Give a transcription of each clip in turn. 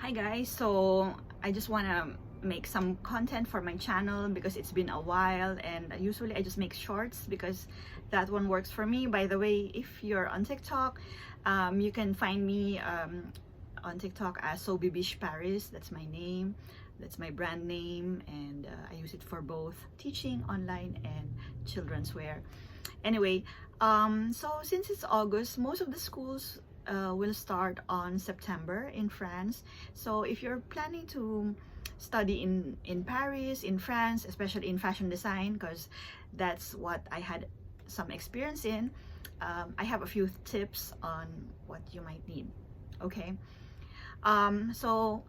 Hi guys, so I just want to make some content for my channel because it's been a while, and usually I just make shorts because that one works for me. By the way, if you're on TikTok, you can find me on TikTok as Sewbibicheparis. That's my name, that's my brand name, and I use it for both teaching online and children's wear. Anyway, so since it's August, most of the schools will start on September in France. So if you're planning to study in Paris, in France, especially in fashion design, because that's what I had some experience in, I have a few tips on what you might need. Okay, so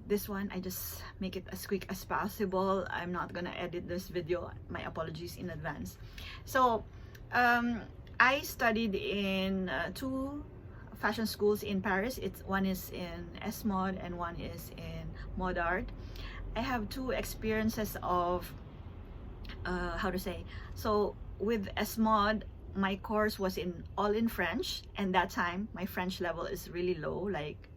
this one I just make it as quick as possible. I'm not gonna edit this video, my apologies in advance. So I studied in two fashion schools in Paris. One is in ESMOD and one is in Mod'art. I have two experiences of so with ESMOD, my course was all in French, and that time my French level is really low, like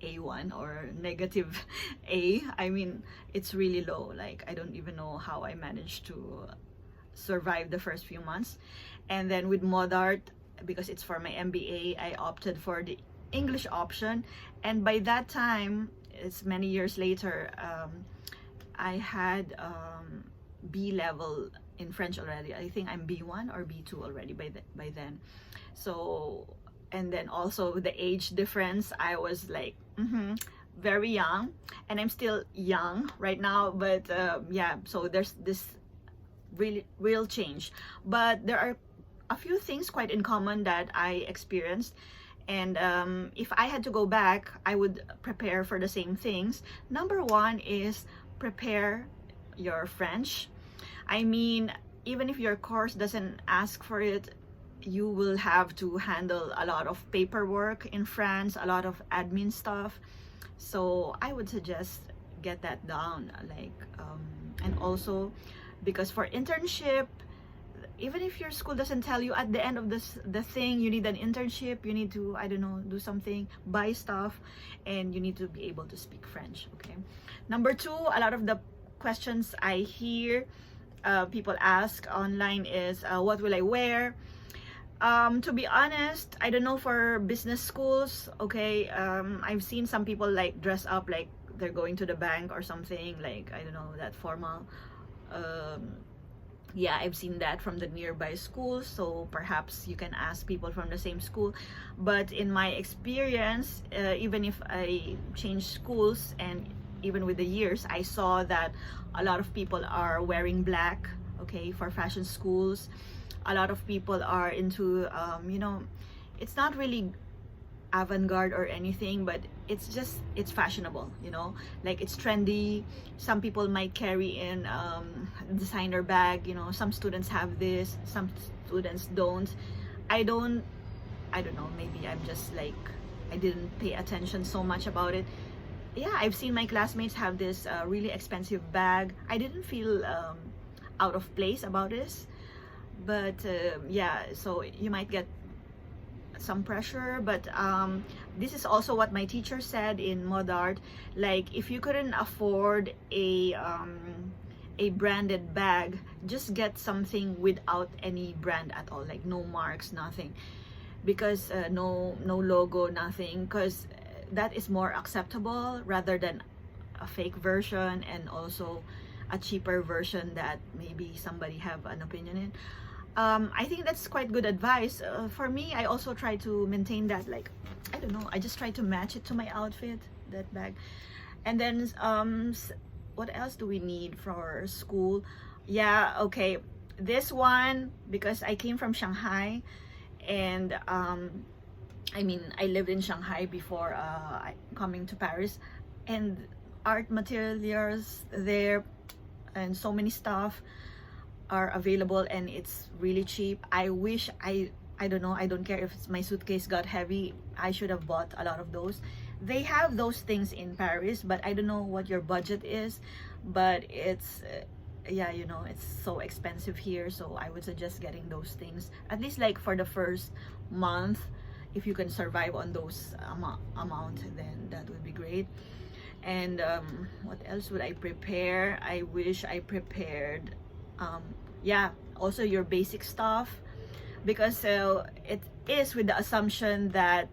A1 or negative A. I mean, it's really low. Like, I don't even know how I managed to survive the first few months. And then with Mod'art, because it's for my MBA, I opted for the English option, and by that time, it's many years later, I had B level in French already. I think I'm B1 or B2 already by then. So, and then also the age difference, I was like very young, and I'm still young right now, but yeah, so there's this real change. But there are a few things quite in common that I experienced, and if I had to go back, I would prepare for the same things. Number one is prepare your French. I mean, even if your course doesn't ask for it, you will have to handle a lot of paperwork in France, a lot of admin stuff. So I would suggest get that down, like and also because for internship, even if your school doesn't tell you at the end of the thing you need an internship, you need to, I don't know, do something, buy stuff, and you need to be able to speak French. Okay. Number two, a lot of the questions I hear people ask online is what will I wear? To be honest, I don't know for business schools. Okay, I've seen some people like dress up like they're going to the bank or something, like, I don't know, that formal. Yeah, I've seen that from the nearby schools, so perhaps you can ask people from the same school. But in my experience, even if I changed schools and even with the years, I saw that a lot of people are wearing black, okay, for fashion schools. A lot of people are into you know, it's not really avant-garde or anything, but it's fashionable, you know, like it's trendy. Some people might carry in designer bag, you know. Some students have this, some students don't. I don't know, maybe I'm just like, I didn't pay attention so much about it. Yeah, I've seen my classmates have this really expensive bag. I didn't feel out of place about this, but yeah, so you might get some pressure. But this is also what my teacher said in Mod'art, like if you couldn't afford a branded bag, just get something without any brand at all, like no marks, nothing, because no logo, nothing, because that is more acceptable rather than a fake version and also a cheaper version that maybe somebody have an opinion in. I think that's quite good advice. For me, I also try to maintain that, like, I don't know, I just try to match it to my outfit, that bag. And then what else do we need for school? Yeah, okay, this one, because I came from Shanghai, and I mean, I lived in Shanghai before coming to Paris, and art materials there and so many stuff are available, and it's really cheap. I wish I don't know, I don't care if my suitcase got heavy, I should have bought a lot of those. They have those things in Paris, but I don't know what your budget is, but it's yeah, you know, it's so expensive here. So I would suggest getting those things, at least like for the first month. If you can survive on those amount, then that would be great. right? And what else would I prepare? I wish I prepared yeah, also your basic stuff, because it is with the assumption that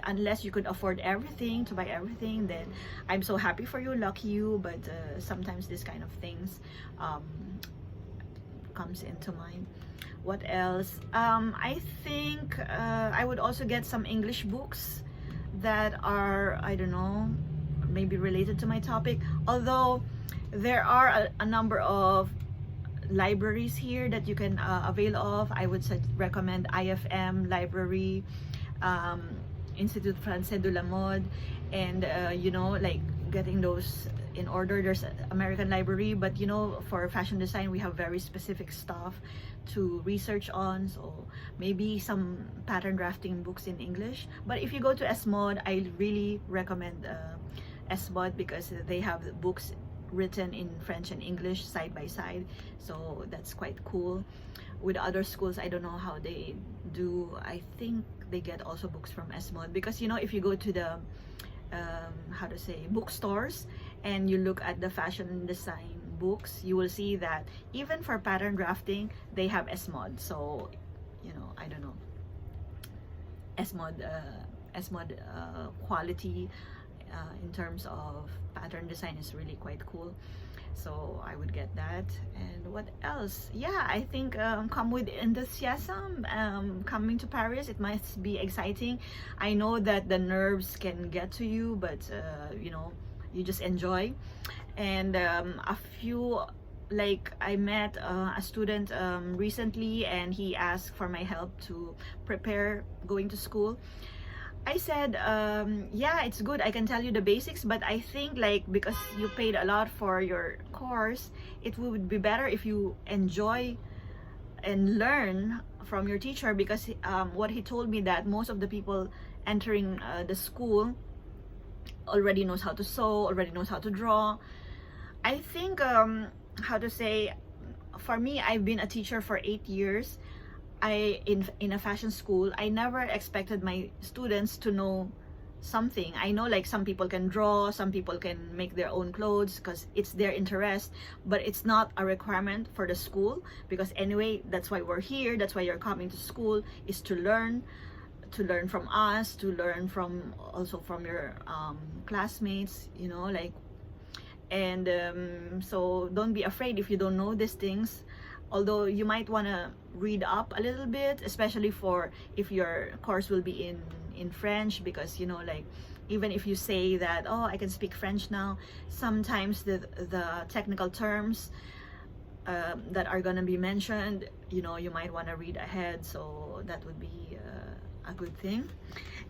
unless you could afford everything, to buy everything, then I'm so happy for you, lucky you. But sometimes this kind of things comes into mind. What else? I think I would also get some English books that are, I don't know, maybe related to my topic, although there are a number of libraries here that you can avail of. I would recommend IFM library, Institut Français de la Mode, and you know, like getting those in order. There's American library, but you know, for fashion design we have very specific stuff to research on, so maybe some pattern drafting books in English. But if you go to ESMOD, I really recommend ESMOD, because they have books written in French and English side by side, so that's quite cool. With other schools, I don't know how they do. I think they get also books from ESMOD, because you know, if you go to the how to say, bookstores, and you look at the fashion design books, you will see that even for pattern drafting they have ESMOD. So you know, I don't know, ESMOD quality in terms of pattern design is really quite cool, so I would get that. And what else? Yeah, I think come with enthusiasm. Coming to Paris, it must be exciting. I know that the nerves can get to you, but you know, you just enjoy. And a few, like I met a student recently, and he asked for my help to prepare going to school. I said, yeah, it's good, I can tell you the basics, but I think, like, because you paid a lot for your course, it would be better if you enjoy and learn from your teacher, because what he told me, that most of the people entering the school already knows how to sew, already knows how to draw. I think, how to say, for me, I've been a teacher for 8 years. In a fashion school, I never expected my students to know something. I know, like, some people can draw, some people can make their own clothes because it's their interest, but it's not a requirement for the school, because anyway, that's why we're here, that's why you're coming to school, is to learn from us, to learn from also from your classmates, you know, like. And so don't be afraid if you don't know these things, although you might want to read up a little bit, especially for if your course will be in French, because you know, like, even if you say that, oh, I can speak French now, sometimes the technical terms that are gonna be mentioned, you know, you might want to read ahead, so that would be a good thing.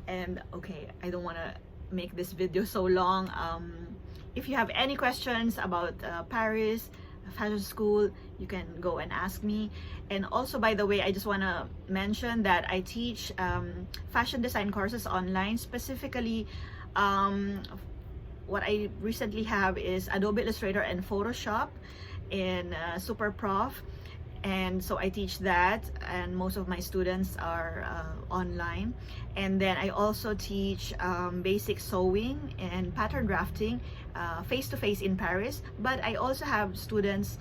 And okay, I don't want to make this video so long. If you have any questions about Paris fashion school, you can go and ask me. And also, by the way, I just want to mention that I teach fashion design courses online. Specifically, what I recently have is Adobe Illustrator and Photoshop in Super Prof, and so I teach that, and most of my students are online. And then I also teach basic sewing and pattern drafting face-to-face in Paris, but I also have students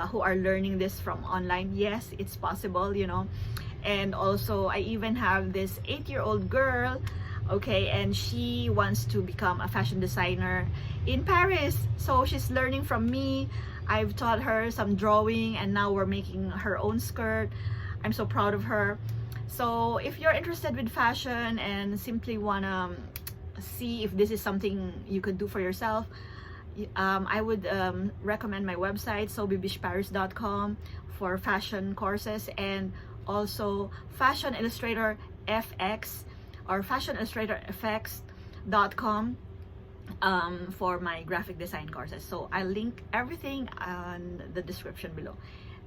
who are learning this from online. Yes, it's possible, you know. And also I even have this 8-year-old girl, okay, and she wants to become a fashion designer in Paris, so she's learning from me. I've taught her some drawing, and now we're making her own skirt. I'm so proud of her. So if you're interested with fashion and simply wanna see if this is something you could do for yourself, I would recommend my website, Sewbibicheparis.com, for fashion courses, and also Fashion Illustrator FX or Fashion Illustrator FX.com for my graphic design courses. So I'll link everything on the description below.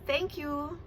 Thank you.